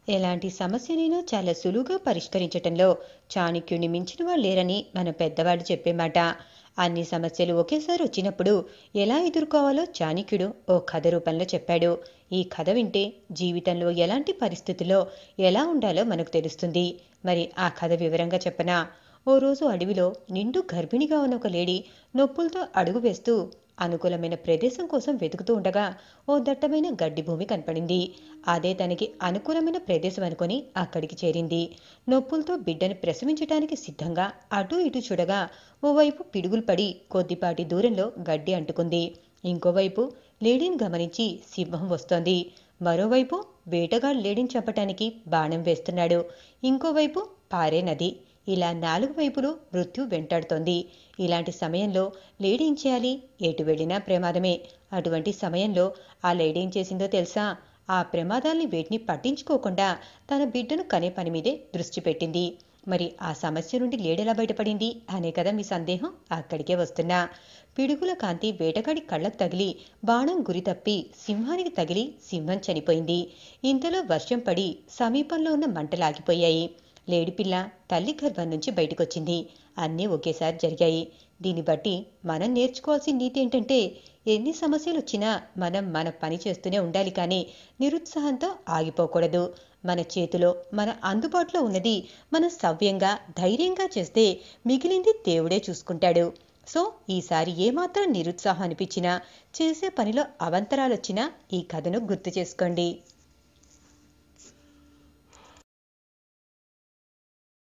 ఎలాంటి సమస్యనైనా చాలా సులువుగా పరిష్కరించటంలో చాణక్యుని మించిన వాళ్ళు లేరని మన పెద్దవాళ్ళు చెప్పే మాట. అన్ని సమస్యలు ఒకేసారి వచ్చినప్పుడు ఎలా ఎదుర్కోవాలో చాణక్యుడు ఓ కథ రూపంలో చెప్పాడు. ఈ కథ వింటే జీవితంలో ఎలాంటి పరిస్థితుల్లో ఎలా ఉండాలో మనకు తెలుస్తుంది. మరి ఆ కథ వివరంగా చెప్పనా? ఓ రోజు అడవిలో నిండు గర్భిణిగా ఉన్న ఒక లేడీ నొప్పులతో అడుగు వేస్తూ అనుకూలమైన ప్రదేశం కోసం వెతుకుతూ ఉండగా ఓ దట్టమైన గడ్డి భూమి కనపడింది. అదే తనకి అనుకూలమైన ప్రదేశం అనుకుని అక్కడికి చేరింది. నొప్పులతో బిడ్డను ప్రసవించటానికి సిద్ధంగా అటూ ఇటూ చూడగా ఓవైపు పిడుగులు పడి కొద్దిపాటి దూరంలో గడ్డి అంటుకుంది. ఇంకోవైపు లేడీని గమనించి సింహం వస్తోంది. మరోవైపు వేటగాడు లేడీని చంపటానికి బాణం వేస్తున్నాడు. ఇంకోవైపు పారే నది. ఇలా నాలుగు వైపులు మృత్యు వెంటాడుతోంది. ఇలాంటి సమయంలో లేడీ ఏం చేయాలి? ఎటు వెళ్ళినా ప్రమాదమే. అటువంటి సమయంలో ఆ లేడీ ఏం చేసిందో తెలుసా? ఆ ప్రమాదాల్ని వేటిని పట్టించుకోకుండా తన బిడ్డను కనే పని మీదే దృష్టి పెట్టింది. మరి ఆ సమస్య నుండి లేడెలా బయటపడింది అనే కదా మీ సందేహం? అక్కడికే వస్తున్నా. పిడుగుల కాంతి వేటగాడి కళ్ళకు తగిలి బాణం గురి తప్పి సింహానికి తగిలి సింహం చనిపోయింది. ఇంతలో వర్షం పడి సమీపంలో ఉన్న మంటలాగిపోయాయి. లేడిపిల్ల తల్లి గర్భం నుంచి బయటకొచ్చింది. అన్నీ ఒకేసారి జరిగాయి. దీన్ని బట్టి మనం నేర్చుకోవాల్సిన నీతి ఏంటంటే, ఎన్ని సమస్యలు వచ్చినా మనం మన పని చేస్తూనే ఉండాలి, కానీ నిరుత్సాహంతో ఆగిపోకూడదు. మన చేతిలో మన అందుబాటులో ఉన్నది మనం సవ్యంగా ధైర్యంగా చేస్తే మిగిలింది దేవుడే చూసుకుంటాడు. సో ఈసారి ఏమాత్రం నిరుత్సాహం అనిపించినా, చేసే పనిలో అవంతరాలొచ్చినా ఈ కథను గుర్తు చేసుకోండి.